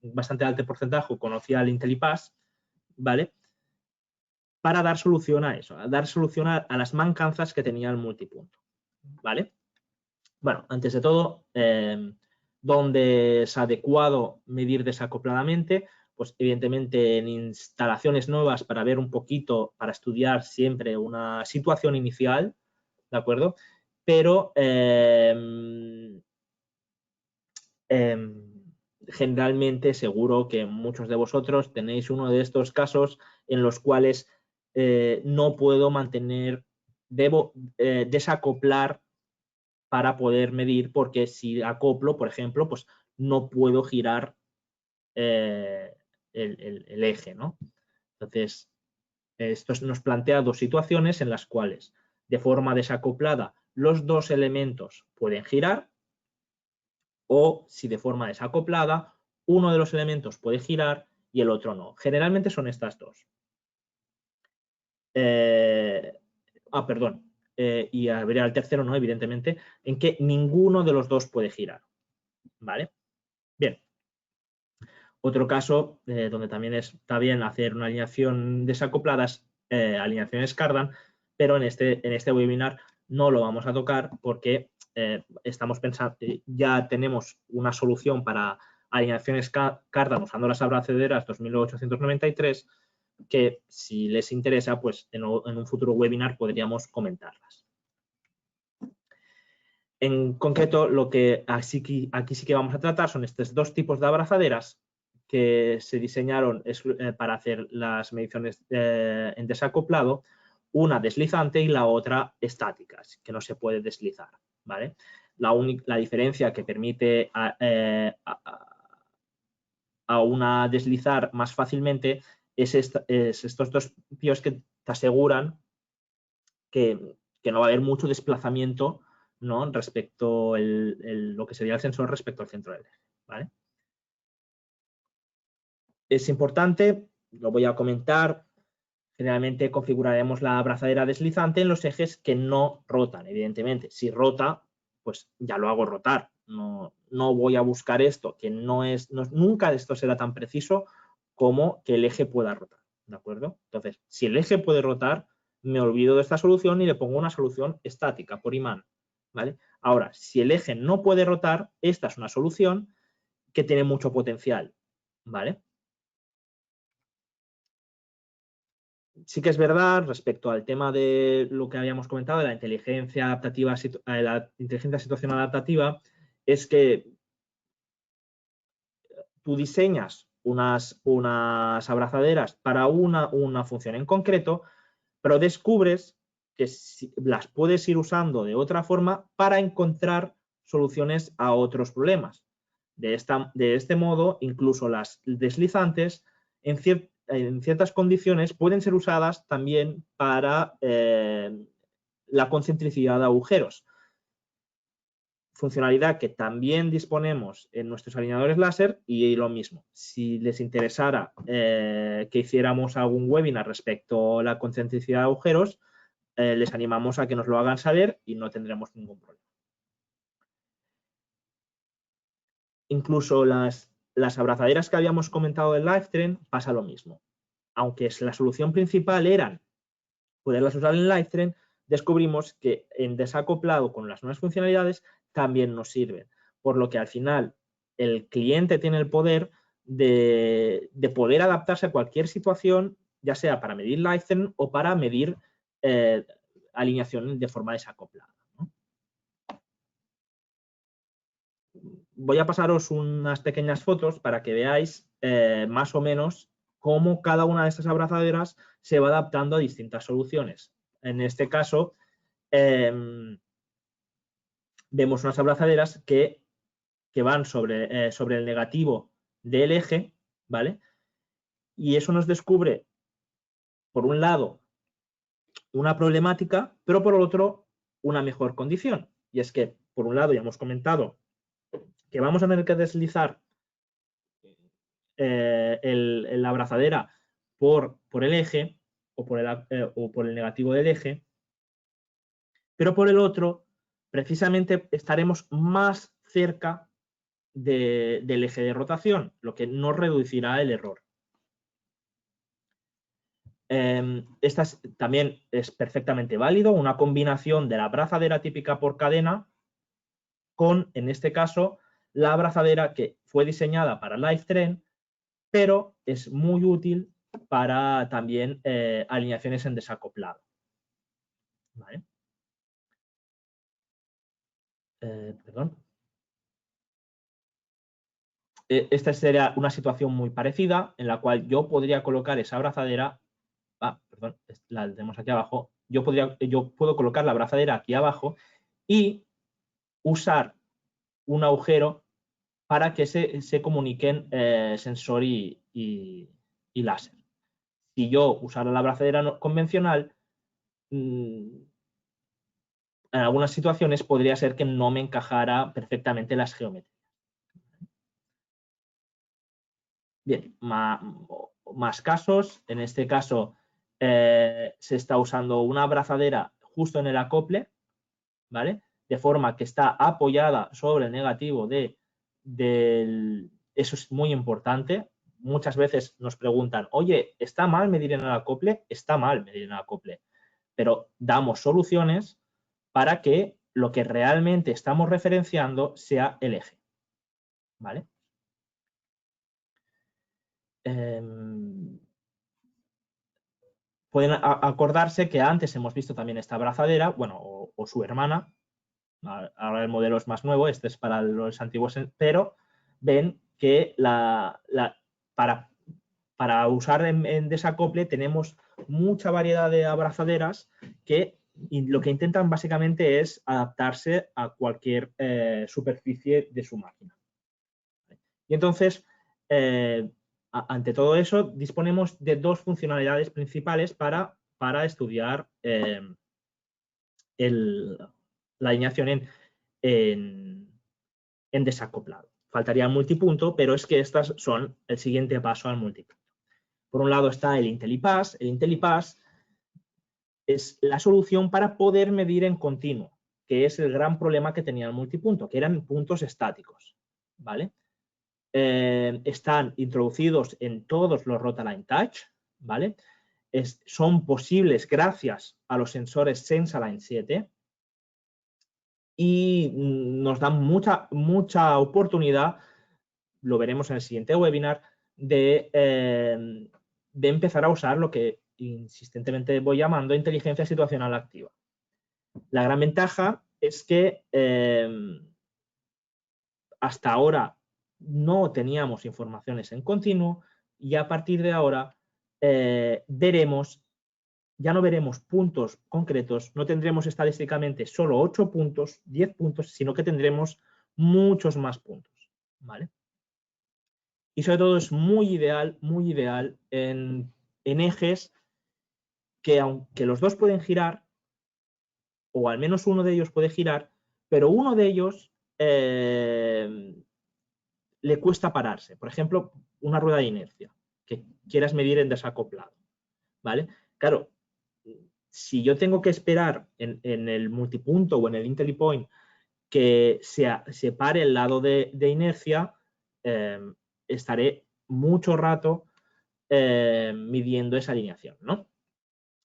bastante alto porcentaje, conocía el IntelliPass, ¿vale? Para dar solución a eso, a dar solución a las mancanzas que tenía el multipunto, ¿vale? Bueno, antes de todo, ¿dónde es adecuado medir desacopladamente? Pues evidentemente en instalaciones nuevas, para ver un poquito, para estudiar siempre una situación inicial, ¿de acuerdo? Pero generalmente seguro que muchos de vosotros tenéis uno de estos casos en los cuales no puedo mantener, debo desacoplar para poder medir, porque si acoplo, por ejemplo, pues no puedo girar el eje, ¿no? Entonces, esto nos plantea dos situaciones en las cuales, de forma desacoplada, los dos elementos pueden girar, o si de forma desacoplada, uno de los elementos puede girar y el otro no. Generalmente son estas dos. Perdón. Y habría el tercero, no, evidentemente, en que ninguno de los dos puede girar. ¿Vale? Bien. Otro caso donde también está bien hacer una alineación desacoplada es alineaciones Cardan, pero en este webinar no lo vamos a tocar porque estamos pensando, ya tenemos una solución para alineaciones Cardan usando las abrazaderas 2893, que si les interesa, pues en un futuro webinar podríamos comentarlas. En concreto, lo que aquí sí que vamos a tratar son estos dos tipos de abrazaderas que se diseñaron para hacer las mediciones en desacoplado, una deslizante y la otra estática, que no se puede deslizar, ¿vale? La diferencia que permite a una deslizar más fácilmente es estos dos píos que te aseguran que no va a haber mucho desplazamiento, ¿no?, respecto lo que sería el sensor respecto al centro del eje, ¿vale? Es importante, lo voy a comentar, generalmente configuraremos la abrazadera deslizante en los ejes que no rotan, evidentemente. Si rota, pues ya lo hago rotar. No voy a buscar esto, que nunca esto será tan preciso como que el eje pueda rotar, ¿de acuerdo? Entonces, si el eje puede rotar, me olvido de esta solución y le pongo una solución estática por imán, ¿vale? Ahora, si el eje no puede rotar, esta es una solución que tiene mucho potencial, ¿vale? Sí que es verdad, respecto al tema de lo que habíamos comentado, de la inteligencia adaptativa, la inteligencia situacional adaptativa, es que tú diseñas unas abrazaderas para una función en concreto, pero descubres que las puedes ir usando de otra forma para encontrar soluciones a otros problemas. De este modo, incluso las deslizantes, en ciertas condiciones, pueden ser usadas también para la concentricidad de agujeros. Funcionalidad que también disponemos en nuestros alineadores láser y lo mismo. Si les interesara que hiciéramos algún webinar respecto a la concentricidad de agujeros, les animamos a que nos lo hagan saber y no tendremos ningún problema. Incluso las abrazaderas que habíamos comentado del LiveTrain pasa lo mismo. Aunque la solución principal era poderlas usar en LiveTrain, descubrimos que en desacoplado con las nuevas funcionalidades también nos sirven. Por lo que al final el cliente tiene el poder de poder adaptarse a cualquier situación, ya sea para medir LiveTrain o para medir alineación de forma desacoplada, ¿no? Voy a pasaros unas pequeñas fotos para que veáis más o menos cómo cada una de estas abrazaderas se va adaptando a distintas soluciones. En este caso, vemos unas abrazaderas que van sobre el negativo del eje, ¿vale? Y eso nos descubre, por un lado, una problemática, pero por otro, una mejor condición. Y es que, por un lado, ya hemos comentado que vamos a tener que deslizar la abrazadera por el eje o por el negativo del eje, pero por el otro, precisamente estaremos más cerca del eje de rotación, lo que nos reducirá el error. Esta también es perfectamente válido, una combinación de la abrazadera típica por cadena con, en este caso, la abrazadera que fue diseñada para LiveTrain, pero es muy útil para también alineaciones en desacoplado. ¿Vale? Perdón. Esta sería una situación muy parecida en la cual yo podría colocar esa abrazadera, perdón, la tenemos aquí abajo, yo puedo colocar la abrazadera aquí abajo y usar un agujero para que se comuniquen sensor y láser. Si yo usara la abrazadera convencional, en algunas situaciones podría ser que no me encajara perfectamente las geometrías. Bien, más casos. En este caso se está usando una abrazadera justo en el acople, ¿vale? De forma que está apoyada sobre el negativo eso es muy importante. Muchas veces nos preguntan, oye, ¿está mal medir en el acople? Está mal medir en el acople, pero damos soluciones para que lo que realmente estamos referenciando sea el eje, ¿vale? Pueden acordarse que antes hemos visto también esta abrazadera, bueno, o su hermana. Ahora el modelo es más nuevo, este es para los antiguos, pero ven que para usar en desacople tenemos mucha variedad de abrazaderas que lo que intentan básicamente es adaptarse a cualquier superficie de su máquina. Y entonces, ante todo eso, disponemos de dos funcionalidades principales para estudiar la alineación en desacoplado. Faltaría el multipunto, pero es que estas son el siguiente paso al multipunto. Por un lado está el IntelliPass. El IntelliPass es la solución para poder medir en continuo, que es el gran problema que tenía el multipunto, que eran puntos estáticos, ¿vale? Están introducidos en todos los Rotaline Touch, ¿vale? Son posibles gracias a los sensores Sensaline 7 y nos dan mucha oportunidad, lo veremos en el siguiente webinar, de empezar a usar lo que insistentemente voy llamando inteligencia situacional activa. La gran ventaja es que hasta ahora no teníamos informaciones en continuo y a partir de ahora veremos ya no veremos puntos concretos, no tendremos estadísticamente solo 8 puntos, 10 puntos, sino que tendremos muchos más puntos, ¿vale? Y sobre todo es muy ideal en ejes que aunque los dos pueden girar, o al menos uno de ellos puede girar, pero uno de ellos le cuesta pararse. Por ejemplo, una rueda de inercia que quieras medir en desacoplado, ¿vale? Claro, si yo tengo que esperar en el multipunto o en el IntelliPoint que se pare el lado de inercia, estaré mucho rato midiendo esa alineación, ¿no?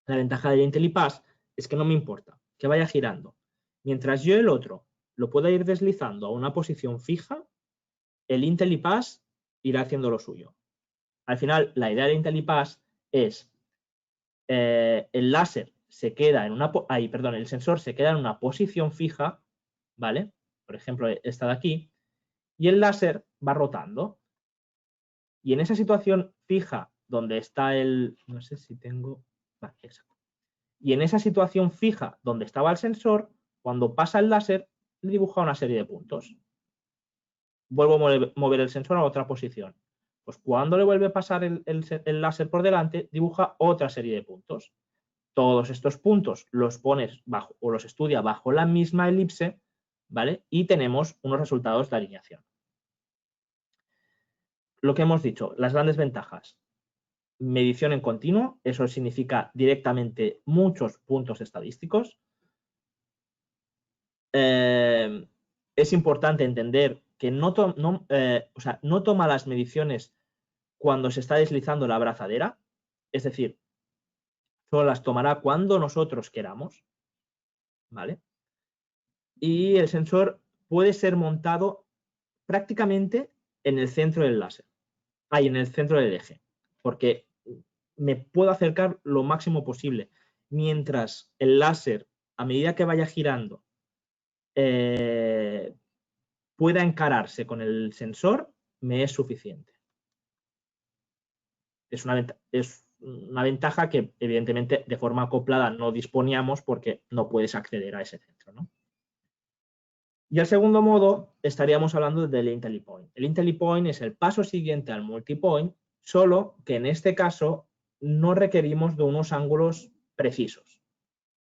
La ventaja del IntelliPass es que no me importa que vaya girando. Mientras yo el otro lo pueda ir deslizando a una posición fija, el IntelliPass irá haciendo lo suyo. Al final, la idea del IntelliPass es el láser se queda en una, el sensor se queda en una posición fija, ¿vale? Por ejemplo, esta de aquí, y el láser va rotando. Y en esa situación fija, donde está el, no sé si tengo, vale, exacto. Y en esa situación fija, donde estaba el sensor, cuando pasa el láser, le dibuja una serie de puntos. Vuelvo a mover el sensor a otra posición. Pues cuando le vuelve a pasar el láser por delante, dibuja otra serie de puntos. Todos estos puntos los pones bajo o los estudia bajo la misma elipse, ¿vale? Y tenemos unos resultados de alineación. Lo que hemos dicho, las grandes ventajas. Medición en continuo, eso significa directamente muchos puntos estadísticos. Es importante entender que no toma las mediciones cuando se está deslizando la abrazadera, es decir, solo las tomará cuando nosotros queramos, ¿vale? Y el sensor puede ser montado prácticamente en el centro del láser, en el centro del eje, porque me puedo acercar lo máximo posible, mientras el láser, a medida que vaya girando, pueda encararse con el sensor, me es suficiente. Es una ventaja que, evidentemente, de forma acoplada no disponíamos porque no puedes acceder a ese centro, ¿no? Y el segundo modo, estaríamos hablando del IntelliPoint. El IntelliPoint es el paso siguiente al multipoint, solo que en este caso no requerimos de unos ángulos precisos.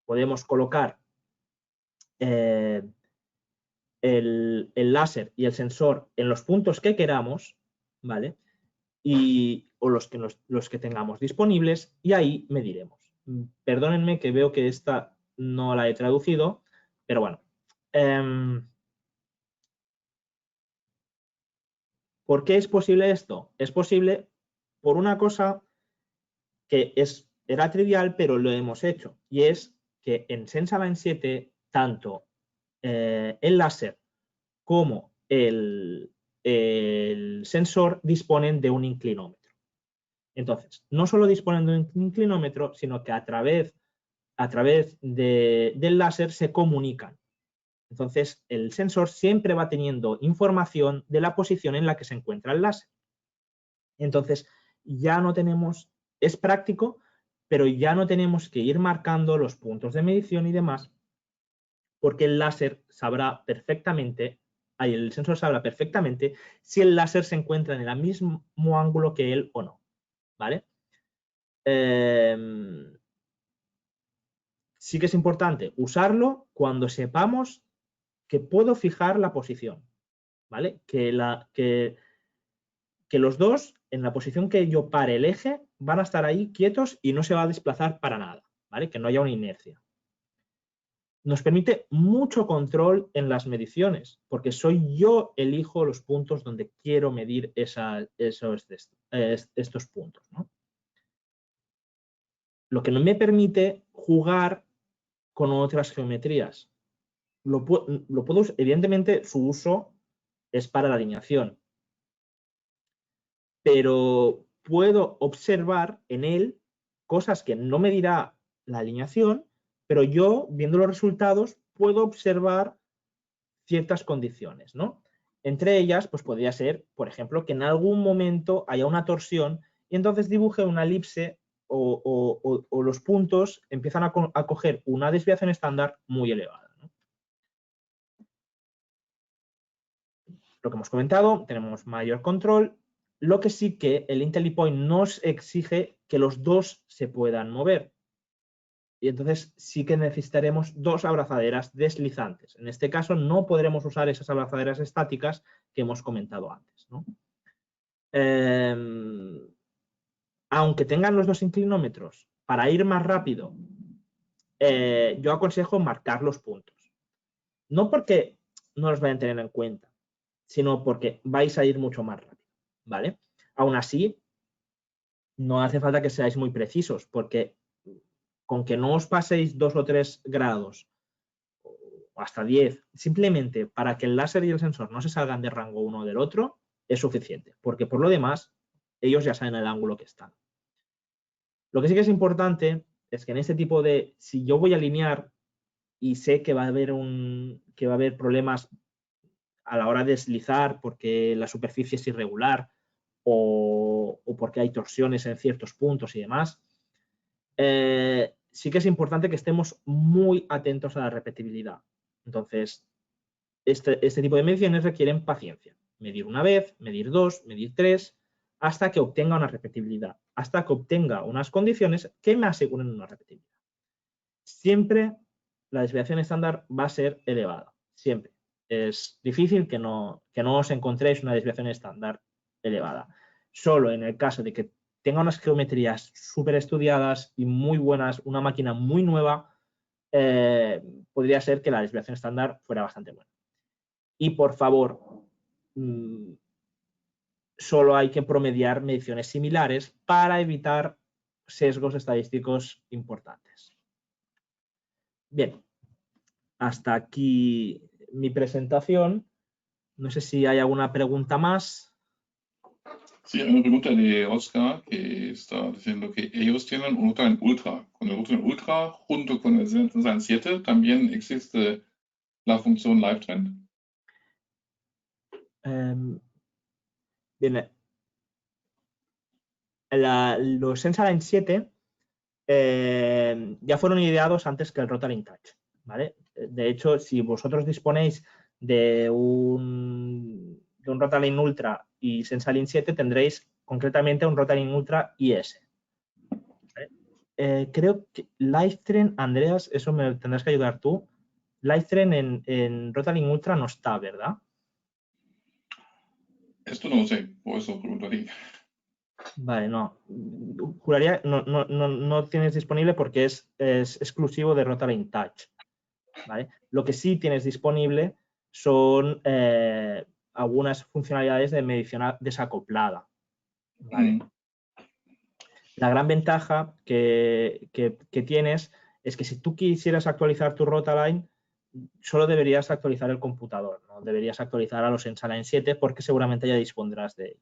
Podemos colocar el láser y el sensor en los puntos que queramos, ¿vale? O los que tengamos disponibles, y ahí mediremos. Perdónenme que veo que esta no la he traducido, pero bueno. ¿Por qué es posible esto? Es posible por una cosa que era trivial, pero lo hemos hecho, y es que en SensaLine 7 tanto el láser como el sensor disponen de un inclinómetro. Entonces, no solo disponen de un inclinómetro, sino que a través del láser se comunican. Entonces, el sensor siempre va teniendo información de la posición en la que se encuentra el láser. Entonces, ya no tenemos, es práctico, pero ya no tenemos que ir marcando los puntos de medición y demás, porque el láser sabrá perfectamente, el sensor sabrá perfectamente si el láser se encuentra en el mismo ángulo que él o no, ¿vale? Sí que es importante usarlo cuando sepamos que puedo fijar la posición, ¿vale? Que los dos, en la posición que yo pare el eje, van a estar ahí quietos y no se va a desplazar para nada, ¿vale? Que no haya una inercia. Nos permite mucho control en las mediciones, porque soy yo elijo los puntos donde quiero medir estos puntos, ¿no? Lo que no me permite jugar con otras geometrías. Evidentemente, su uso es para la alineación, pero puedo observar en él cosas que no me dirá la alineación, pero yo, viendo los resultados, puedo observar ciertas condiciones, ¿no? Entre ellas, pues podría ser, por ejemplo, que en algún momento haya una torsión y entonces dibuje una elipse o los puntos empiezan a coger una desviación estándar muy elevada, ¿no? Lo que hemos comentado, tenemos mayor control. Lo que sí que el IntelliPoint nos exige que los dos se puedan mover. Y entonces sí que necesitaremos dos abrazaderas deslizantes. En este caso no podremos usar esas abrazaderas estáticas que hemos comentado antes, ¿no? Aunque tengan los dos inclinómetros, para ir más rápido, yo aconsejo marcar los puntos. No porque no los vayan a tener en cuenta, sino porque vais a ir mucho más rápido, ¿vale? Aún así, no hace falta que seáis muy precisos, porque con que no os paséis 2 o 3 grados o hasta 10, simplemente para que el láser y el sensor no se salgan de rango uno del otro, es suficiente, porque por lo demás, ellos ya saben el ángulo que están. Lo que sí que es importante es que en este tipo de, si yo voy a alinear y sé que va a haber problemas a la hora de deslizar porque la superficie es irregular o porque hay torsiones en ciertos puntos y demás, sí que es importante que estemos muy atentos a la repetibilidad. Entonces, este tipo de mediciones requieren paciencia. Medir una vez, medir dos, medir tres, hasta que obtenga una repetibilidad, hasta que obtenga unas condiciones que me aseguren una repetibilidad. Siempre la desviación estándar va a ser elevada, siempre. Es difícil que no os encontréis una desviación estándar elevada. Solo en el caso de que tenga unas geometrías súper estudiadas y muy buenas, una máquina muy nueva, podría ser que la desviación estándar fuera bastante buena. Y por favor, solo hay que promediar mediciones similares para evitar sesgos estadísticos importantes. Bien, hasta aquí mi presentación. No sé si hay alguna pregunta más. Sí, hay una pregunta de Oscar que está diciendo que ellos tienen un Rotaline Ultra. Con el Rotaline Ultra junto con el Zensealine 7 también existe la función Live Trend. Bien, los Sensaline 7 ya fueron ideados antes que el Rotaline Touch, ¿vale? De hecho, si vosotros disponéis de un Rotaline Ultra y Sensaline 7, tendréis concretamente un Rotaline Ultra IS. ¿Vale? Creo que LiveTrend, Andreas, eso me tendrás que ayudar tú. LiveTrend en Rotaline Ultra no está, ¿verdad? Esto no lo sé, por eso preguntaría. Vale, no. Juraría no tienes disponible porque es exclusivo de Rotaline Touch. ¿Vale? Lo que sí tienes disponible son algunas funcionalidades de medición desacoplada. ¿Vale? La gran ventaja que tienes es que si tú quisieras actualizar tu Rotaline, solo deberías actualizar el computador, no deberías actualizar a los Sensaline 7 porque seguramente ya dispondrás de ellos.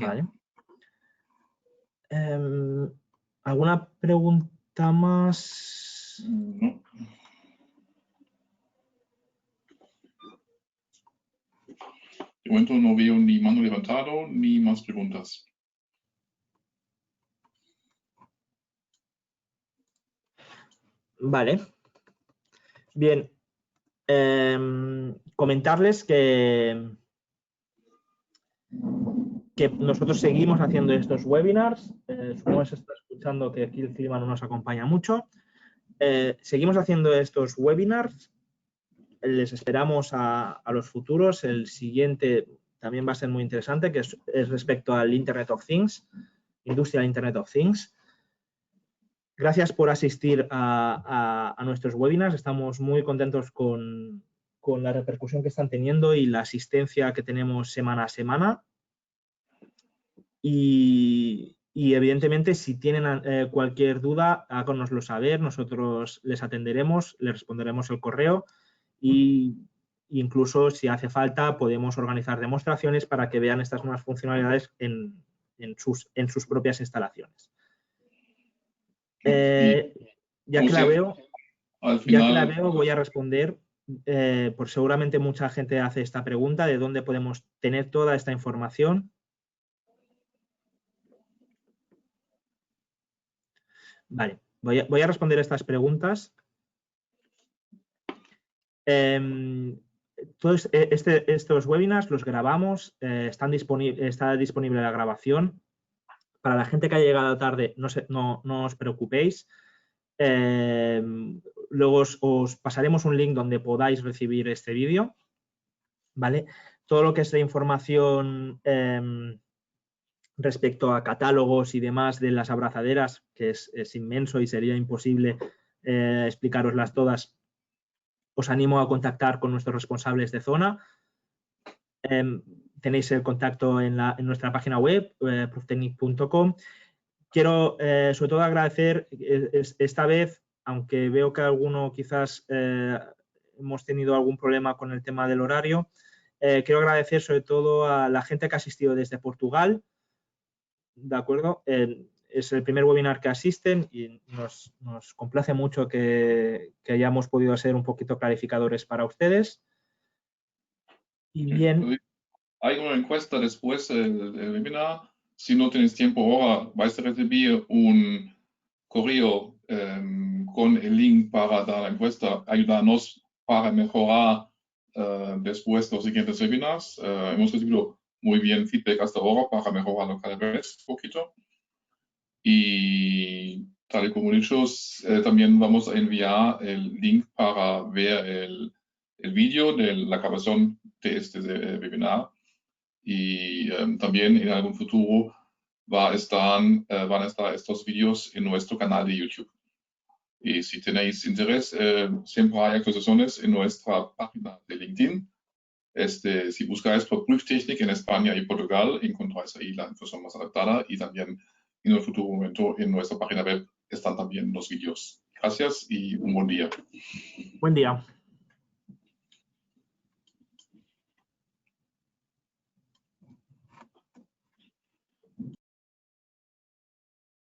¿Vale? ¿Alguna pregunta más? No. De momento no veo ni mano levantado ni más preguntas. Vale. Bien. Comentarles que nosotros seguimos haciendo estos webinars. Supongo que se está escuchando que aquí el clima no nos acompaña mucho. Seguimos haciendo estos webinars. Les esperamos a los futuros. El siguiente también va a ser muy interesante, que es respecto al Internet of Things, Industrial Internet of Things. Gracias por asistir a nuestros webinars. Estamos muy contentos con la repercusión que están teniendo y la asistencia que tenemos semana a semana. Y evidentemente, si tienen cualquier duda, háganoslo saber. Nosotros les atenderemos, les responderemos el correo y incluso, si hace falta, podemos organizar demostraciones para que vean estas nuevas funcionalidades en sus propias instalaciones. Ya que la veo, voy a responder, porque seguramente mucha gente hace esta pregunta, ¿de dónde podemos tener toda esta información? Vale, voy a responder estas preguntas. Todos estos webinars los grabamos, está disponible la grabación. Para la gente que haya llegado tarde, no os preocupéis. Luego os pasaremos un link donde podáis recibir este vídeo. ¿Vale? Todo lo que es la información respecto a catálogos y demás de las abrazaderas, que es inmenso y sería imposible explicaroslas todas, os animo a contactar con nuestros responsables de zona. Tenéis el contacto en nuestra página web, proftechnic.com. Quiero sobre todo agradecer esta vez, aunque veo que alguno quizás hemos tenido algún problema con el tema del horario, quiero agradecer sobre todo a la gente que ha asistido desde Portugal, ¿de acuerdo? Es el primer webinar que asisten y nos complace mucho que hayamos podido ser un poquito clarificadores para ustedes. Y bien. Hay una encuesta después del webinar. Si no tienes tiempo ahora, vais a recibir un correo con el link para dar la encuesta. Ayúdanos para mejorar después de los siguientes webinars. Hemos recibido muy bien feedback hasta ahora para mejorarlo cada vez un poquito. Y tal y como dichos, también vamos a enviar el link para ver el vídeo de la grabación de este webinar. Y también en algún futuro van a estar estos vídeos en nuestro canal de YouTube. Y si tenéis interés, siempre hay actualizaciones en nuestra página de LinkedIn. Si buscáis por Prüftechnik en España y Portugal, encontráis ahí la información más adaptada y también en un futuro momento en nuestra página web están también los vídeos. Gracias y un buen día. Buen día.